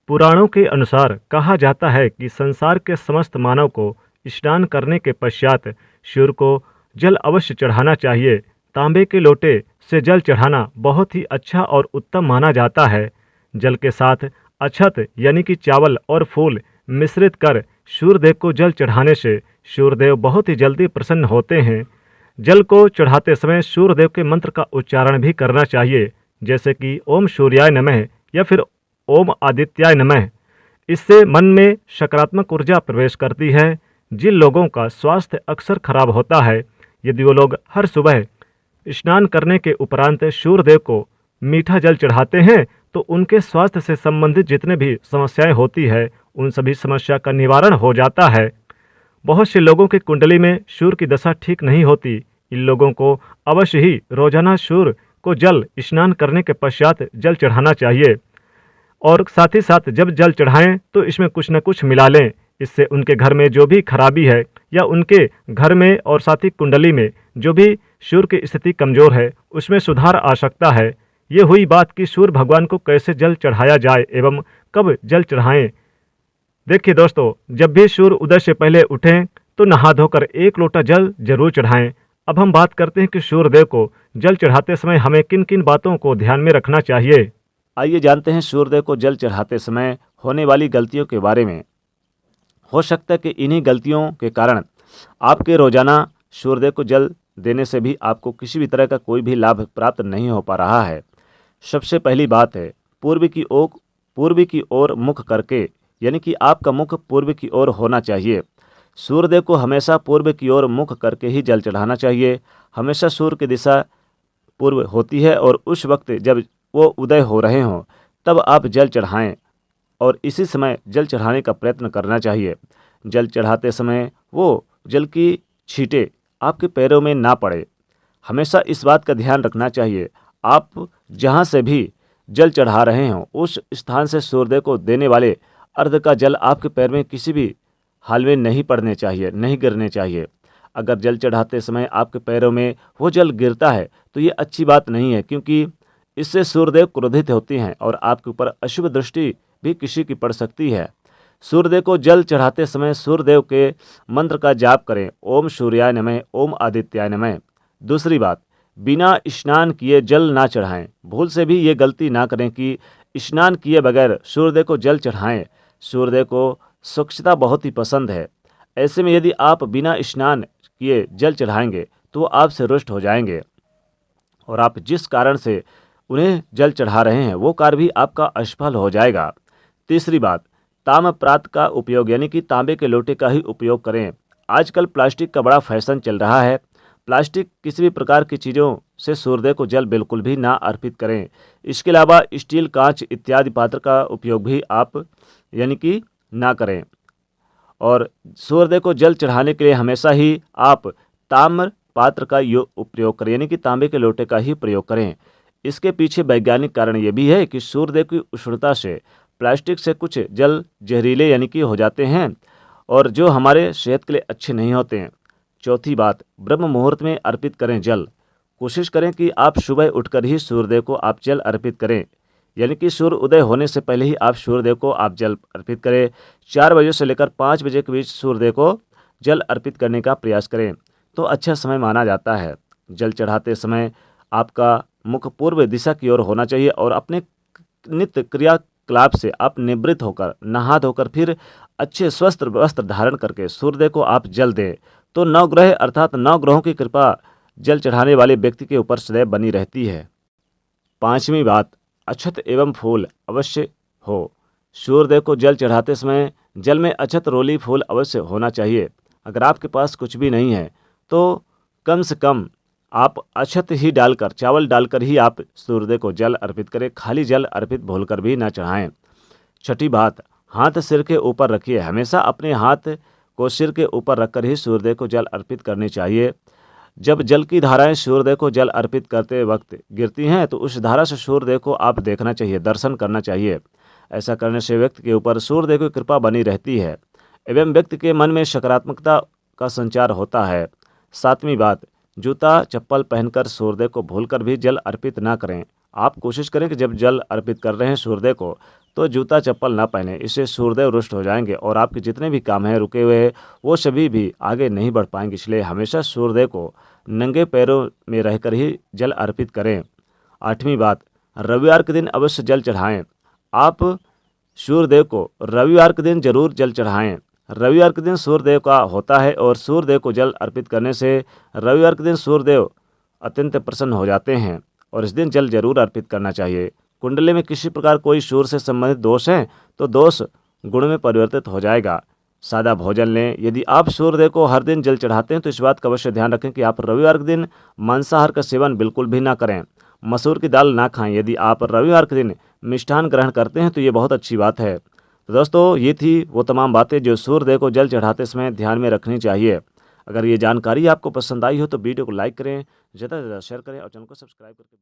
पुराणों के अनुसार कहा जाता है कि संसार के समस्त मानव को स्नान करने के पश्चात सूर्य को जल अवश्य चढ़ाना चाहिए। तांबे के लोटे से जल चढ़ाना बहुत ही अच्छा और उत्तम माना जाता है। जल के साथ अक्षत यानी कि चावल और फूल मिश्रित कर सूर्यदेव को जल चढ़ाने से सूर्यदेव बहुत ही जल्दी प्रसन्न होते हैं। जल को चढ़ाते समय सूर्यदेव के मंत्र का उच्चारण भी करना चाहिए, जैसे कि ओम सूर्याय नमः या फिर ओम आदित्याय नमः। इससे मन में सकारात्मक ऊर्जा प्रवेश करती है। जिन लोगों का स्वास्थ्य अक्सर खराब होता है, यदि वो लोग हर सुबह स्नान करने के उपरांत सूर्यदेव को मीठा जल चढ़ाते हैं तो उनके स्वास्थ्य से संबंधित जितने भी समस्याएं होती है उन सभी समस्या का निवारण हो जाता है। बहुत से लोगों की कुंडली में सूर्य की दशा ठीक नहीं होती। इन लोगों को अवश्य ही रोजाना सूर्य को जल स्नान करने के पश्चात जल चढ़ाना चाहिए और साथ ही साथ जब जल चढ़ाएं तो इसमें कुछ न कुछ मिला लें। इससे उनके घर में जो भी खराबी है या उनके घर में और साथ ही कुंडली में जो भी सूर्य की स्थिति कमजोर है उसमें सुधार आ सकता है। ये हुई बात कि सूर्य भगवान को कैसे जल चढ़ाया जाए एवं कब जल चढ़ाएं। देखिए दोस्तों, जब भी सूर्य उदय से पहले उठें तो नहा धोकर 1 लोटा जल जरूर चढ़ाएं। अब हम बात करते हैं कि सूर्यदेव को जल चढ़ाते समय हमें किन किन बातों को ध्यान में रखना चाहिए। आइए जानते हैं सूर्यदेव को जल चढ़ाते समय होने वाली गलतियों के बारे में। हो सकता है कि इन्हीं गलतियों के कारण आपके रोजाना सूर्यदेव को जल देने से भी आपको किसी भी तरह का कोई भी लाभ प्राप्त नहीं हो पा रहा है। सबसे पहली बात है पूर्व की ओर मुख करके, यानी कि आपका मुख पूर्व की ओर होना चाहिए। सूर्यदेव को हमेशा पूर्व की ओर मुख करके ही जल चढ़ाना चाहिए। हमेशा सूर्य की दिशा पूर्व होती है और उस वक्त जब वो उदय हो रहे हों तब आप जल चढ़ाएं और इसी समय जल चढ़ाने का प्रयत्न करना चाहिए। जल चढ़ाते समय वो जल की छींटें आपके पैरों में ना पड़े। हमेशा इस बात का ध्यान रखना चाहिए, आप जहाँ से भी जल चढ़ा रहे हों उस स्थान से सूर्यदेव को देने वाले अर्घ का जल आपके पैर में किसी भी हाल में नहीं पड़ने चाहिए, नहीं गिरने चाहिए। अगर जल चढ़ाते समय आपके पैरों में वो जल गिरता है तो ये अच्छी बात नहीं है, क्योंकि इससे सूर्यदेव क्रोधित होते हैं और आपके ऊपर अशुभ दृष्टि भी किसी की पड़ सकती है। सूर्यदेव को जल चढ़ाते समय सूर्यदेव के मंत्र का जाप करें, ओम सूर्याय नमः, ओम आदित्याय नमः। दूसरी बात, बिना स्नान किए जल ना चढ़ाएं। भूल से भी ये गलती ना करें कि स्नान किए बगैर सूर्यदेव को जल चढ़ाएं। सूर्यदेव को स्वच्छता बहुत ही पसंद है। ऐसे में यदि आप बिना स्नान किए जल चढ़ाएंगे तो वो आपसे रुष्ट हो जाएंगे और आप जिस कारण से उन्हें जल चढ़ा रहे हैं वो कार्य भी आपका असफल हो जाएगा। तीसरी बात, ताम्रपात्र का उपयोग यानी कि तांबे के लोटे का ही उपयोग करें। आजकल प्लास्टिक का बड़ा फैशन चल रहा है। प्लास्टिक किसी भी प्रकार की चीज़ों से सूर्यदेव को जल बिल्कुल भी ना अर्पित करें। इसके अलावा स्टील, कांच इत्यादि पात्र का उपयोग भी आप यानी कि ना करें। और सूर्यदेव को जल चढ़ाने के लिए हमेशा ही आप ताम्र पात्र का उपयोग करें, यानी कि तांबे के लोटे का ही प्रयोग करें। इसके पीछे वैज्ञानिक कारण ये भी है कि सूर्यदेव की उष्णता से प्लास्टिक से कुछ जल जहरीले यानी कि हो जाते हैं और जो हमारे सेहत के लिए अच्छे नहीं होते हैं। चौथी बात, ब्रह्म मुहूर्त में अर्पित करें जल। कोशिश करें कि आप सुबह उठकर ही सूर्यदेव को आप जल अर्पित करें, यानी कि सूर्य उदय होने से पहले ही आप सूर्यदेव को आप जल अर्पित करें। 4 बजे से लेकर 5 बजे के बीच सूर्यदेव को जल अर्पित करने का प्रयास करें तो अच्छा समय माना जाता है। जल चढ़ाते समय आपका मुख पूर्व दिशा की ओर होना चाहिए और अपने नित्य क्रियाकलाप से आप निवृत्त होकर नहा धोकर फिर अच्छे स्वस्थ वस्त्र धारण करके सूर्यदेव को आप जल दें तो नवग्रह अर्थात 9 ग्रहों की कृपा जल चढ़ाने वाले व्यक्ति के ऊपर सदैव बनी रहती है। 5वीं बात, अक्षत एवं फूल अवश्य हो। सूर्यदेव को जल चढ़ाते समय जल में अक्षत, रोली, फूल अवश्य होना चाहिए। अगर आपके पास कुछ भी नहीं है तो कम से कम आप अक्षत ही डालकर, चावल डालकर ही आप सूर्यदेव को जल अर्पित करें। खाली जल अर्पित भूलकर भी ना चढ़ाएं। 6ठी बात, हाथ सिर के ऊपर रखिए। हमेशा अपने हाथ को सिर के ऊपर रखकर ही सूर्यदेव को जल अर्पित करनी चाहिए। जब जल की धाराएं सूर्यदेव को जल अर्पित करते वक्त गिरती हैं तो उस धारा से सूर्यदेव को आप देखना चाहिए, दर्शन करना चाहिए। ऐसा करने से व्यक्ति के ऊपर सूर्यदेव की कृपा बनी रहती है एवं व्यक्ति के मन में सकारात्मकता का संचार होता है। 7वीं बात, जूता चप्पल पहनकर सूर्यदेव को भूलकर भी जल अर्पित ना करें। आप कोशिश करें कि जब जल अर्पित कर रहे हैं सूर्यदेव को तो जूता चप्पल ना पहने, इससे सूर्यदेव रुष्ट हो जाएंगे और आपके जितने भी काम हैं रुके हुए हैं वो सभी भी आगे नहीं बढ़ पाएंगे। इसलिए हमेशा सूर्यदेव को नंगे पैरों में रहकर ही जल अर्पित करें। 8वीं बात, रविवार के दिन अवश्य जल चढ़ाएं। आप सूर्यदेव को रविवार के दिन जरूर जल चढ़ाएं। रविवार के दिन सूर्यदेव का होता है और सूर्यदेव को जल अर्पित करने से रविवार के दिन सूर्यदेव अत्यंत प्रसन्न हो जाते हैं और इस दिन जल जरूर अर्पित करना चाहिए। कुंडली में किसी प्रकार कोई सूर्य से संबंधित दोष है तो दोष गुण में परिवर्तित हो जाएगा। सादा भोजन लें। यदि आप सूर्यदेव को हर दिन जल चढ़ाते हैं तो इस बात का अवश्य ध्यान रखें कि आप रविवार के दिन मांसाहार का सेवन बिल्कुल भी ना करें। मसूर की दाल ना खाएं। यदि आप रविवार के दिन मिष्ठान ग्रहण करते हैं तो ये बहुत अच्छी बात है। तो दोस्तों, ये थी वो तमाम बातें जो सूर्यदेव को जल चढ़ाते समय ध्यान में रखनी चाहिए। अगर ये जानकारी आपको पसंद आई हो तो वीडियो को लाइक करें, ज़्यादा से ज़्यादा शेयर करें और चैनल को सब्सक्राइब करके